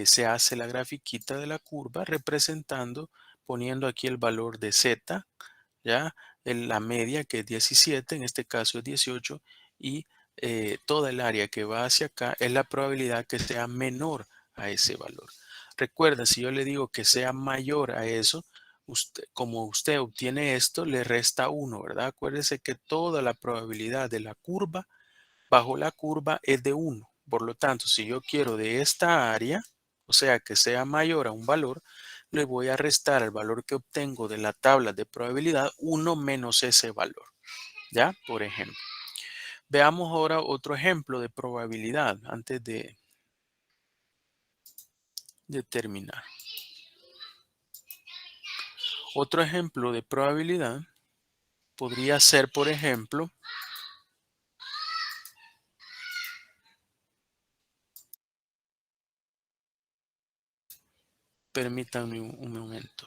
Se hace la grafiquita de la curva representando, poniendo aquí el valor de Z, ¿ya? La media que es 17, en este caso es 18, y toda el área que va hacia acá es la probabilidad que sea menor a ese valor. Recuerda, si yo le digo que sea mayor a eso, como usted obtiene esto, le resta 1, ¿verdad? Acuérdese que toda la probabilidad de la curva bajo la curva es de 1. Por lo tanto, si yo quiero de esta área, o sea, que sea mayor a un valor, le voy a restar el valor que obtengo de la tabla de probabilidad 1 menos ese valor. ¿Ya? Por ejemplo. Veamos ahora otro ejemplo de probabilidad antes de terminar. Otro ejemplo de probabilidad podría ser, por ejemplo, permítanme un momento.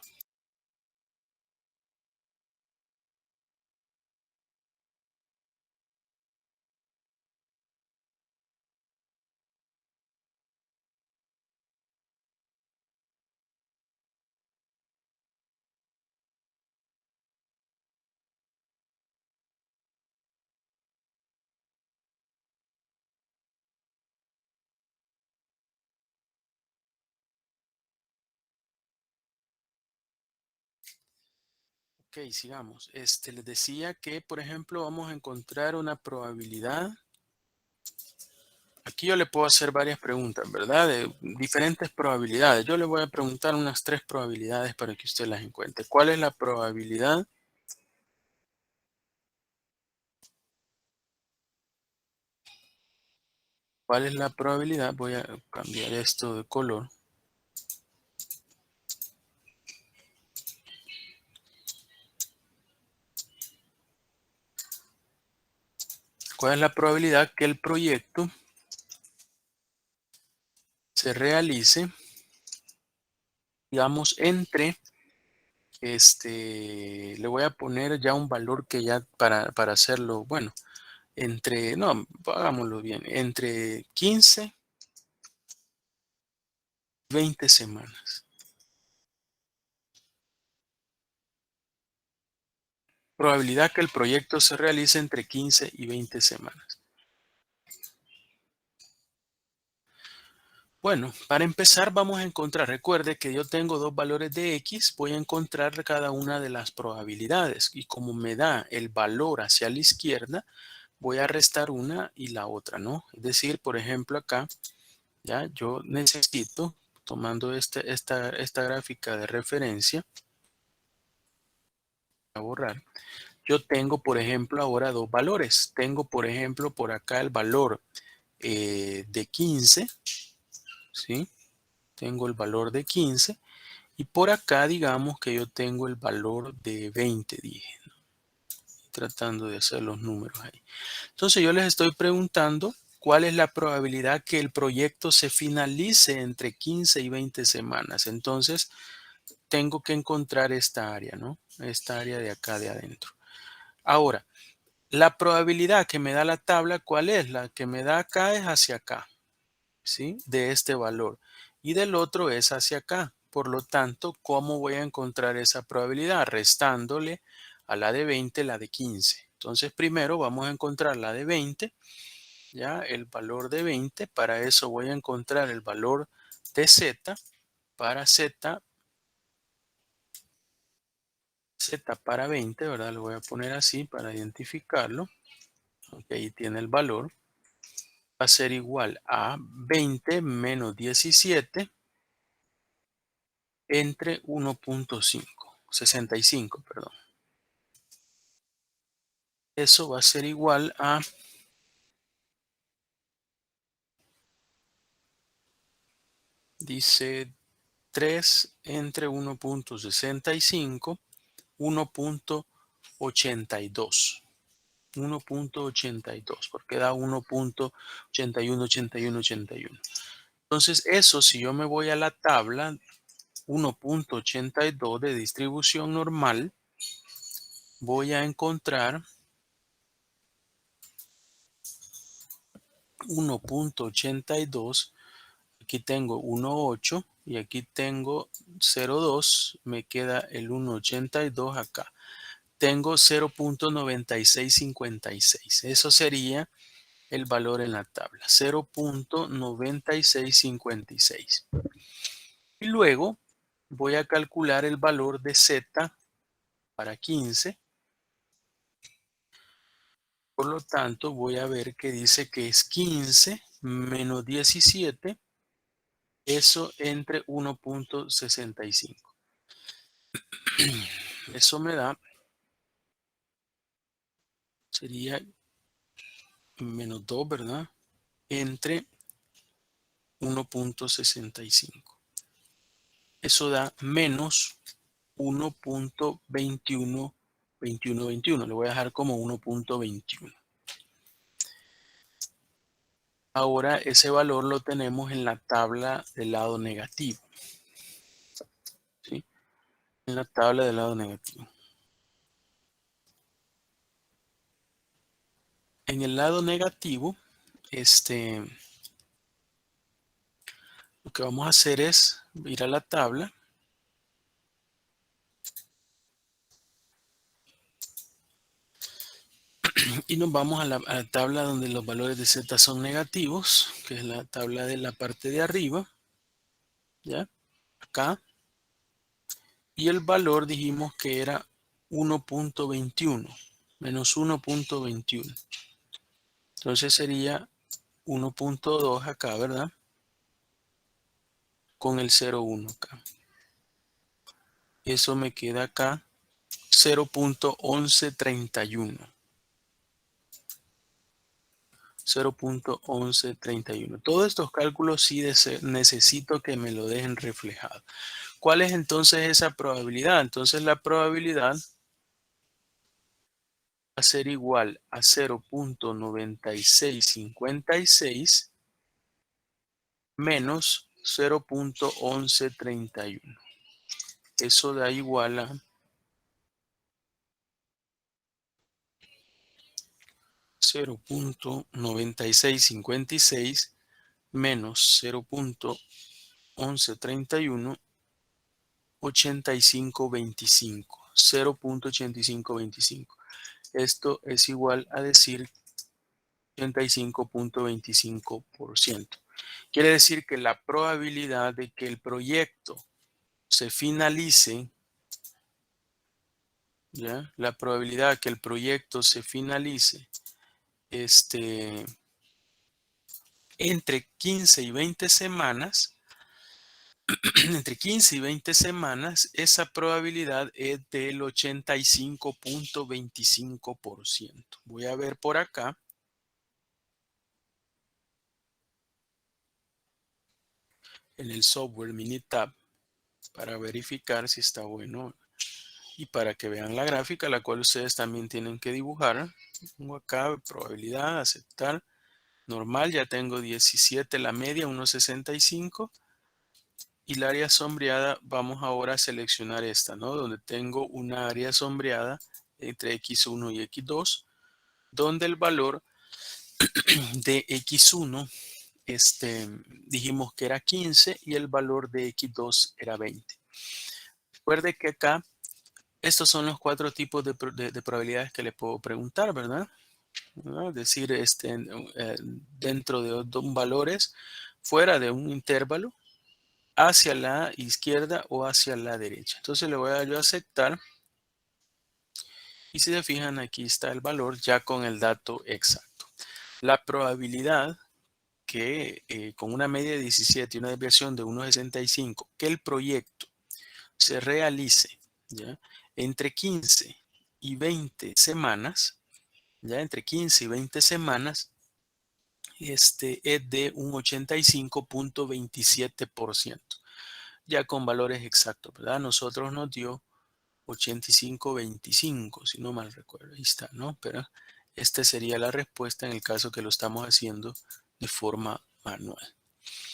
Ok, sigamos. Les decía que, por ejemplo, vamos a encontrar una probabilidad. Aquí yo le puedo hacer varias preguntas, ¿verdad? De diferentes probabilidades. Yo le voy a preguntar unas 3 probabilidades para que usted las encuentre. ¿Cuál es la probabilidad? ¿Cuál es la probabilidad? Voy a cambiar esto de color. ¿Cuál es la probabilidad que el proyecto se realice, digamos, entre, le voy a poner ya un valor que ya para hacerlo, bueno, no, hagámoslo bien, entre 15 y 20 semanas. Probabilidad que el proyecto se realice entre 15 y 20 semanas. Bueno, para empezar vamos a encontrar, recuerde que yo tengo dos valores de X, voy a encontrar cada una de las probabilidades y como me da el valor hacia la izquierda, voy a restar una y la otra, ¿no? Es decir, por ejemplo acá, ya yo necesito, tomando esta gráfica de referencia, a borrar, yo tengo, por ejemplo, ahora dos valores. Tengo, por ejemplo, por acá el valor de 15, ¿sí? Tengo el valor de 15 y por acá digamos que yo tengo el valor de 20, dije, ¿no? Tratando de hacer los números ahí. Entonces yo les estoy preguntando cuál es la probabilidad que el proyecto se finalice entre 15 y 20 semanas. Entonces tengo que encontrar esta área, ¿no? Esta área de acá de adentro. Ahora, la probabilidad que me da la tabla, ¿cuál es? La que me da acá es hacia acá, ¿sí? De este valor. Y del otro es hacia acá. Por lo tanto, ¿cómo voy a encontrar esa probabilidad? Restándole a la de 20 la de 15. Entonces, primero vamos a encontrar la de 20, ¿ya? El valor de 20. Para eso voy a encontrar el valor de z. Para z para 20, ¿verdad? Lo voy a poner así para identificarlo. Ok, ahí tiene el valor. Va a ser igual a 20 menos 17 entre 1.5, 65, perdón. Eso va a ser igual a, dice 3 entre 1.65, 1.82. 1.82, porque da 1.81, 81, 81. Entonces, eso si yo me voy a la tabla 1.82 de distribución normal, voy a encontrar 1.82. Aquí tengo 1.8 y aquí tengo 0.2. Me queda el 1.82 acá. Tengo 0.9656. Eso sería el valor en la tabla. 0.9656. Y luego voy a calcular el valor de z para 15. Por lo tanto, voy a ver que dice que es 15 menos 17, eso entre 1.65. Eso me da, sería menos 2, ¿verdad? Entre 1.65. Eso da menos 1.21, 21, 21. Le voy a dejar como 1.21. Ahora ese valor lo tenemos en la tabla del lado negativo. ¿Sí? En la tabla del lado negativo. En el lado negativo, lo que vamos a hacer es ir a la tabla y nos vamos a la tabla donde los valores de z son negativos, que es la tabla de la parte de arriba, ¿ya? Acá. Y el valor dijimos que era 1.21, menos 1.21. Entonces sería 1.2 acá, ¿verdad? Con el 0.1 acá. Eso me queda acá 0.1131. 0.1131. Todos estos cálculos sí necesito que me lo dejen reflejado. ¿Cuál es entonces esa probabilidad? Entonces la probabilidad va a ser igual a 0.9656 menos 0.1131. Eso da igual a 0.9656 menos 0.1131, 8525. 0.8525. Esto es igual a decir 85.25%. Quiere decir que la probabilidad de que el proyecto se finalice, ¿ya? La probabilidad de que el proyecto se finalice entre 15 y 20 semanas, entre 15 y 20 semanas, esa probabilidad es del 85.25%. Voy a ver por acá. En el software Minitab para verificar si está bueno y para que vean la gráfica, la cual ustedes también tienen que dibujar. Pongo acá probabilidad, aceptar, normal, ya tengo 17, la media 1.65 y la área sombreada, vamos ahora a seleccionar esta, ¿no? Donde tengo una área sombreada entre X1 y X2, donde el valor de X1 dijimos que era 15 y el valor de X2 era 20. Recuerde que acá estos son los cuatro tipos de probabilidades que le puedo preguntar, ¿verdad? ¿No? Es decir, dentro de dos valores, fuera de un intervalo, hacia la izquierda o hacia la derecha. Entonces le voy a dar yo a aceptar y si se fijan aquí está el valor ya con el dato exacto. La probabilidad que con una media de 17 y una desviación de 1,65 que el proyecto se realice, ¿ya? Entre 15 y 20 semanas, ya entre 15 y 20 semanas, es de un 85,27%, ya con valores exactos, ¿verdad? Nosotros nos dio 85,25, si no mal recuerdo, ahí está, ¿no? Pero esta sería la respuesta en el caso que lo estamos haciendo de forma manual.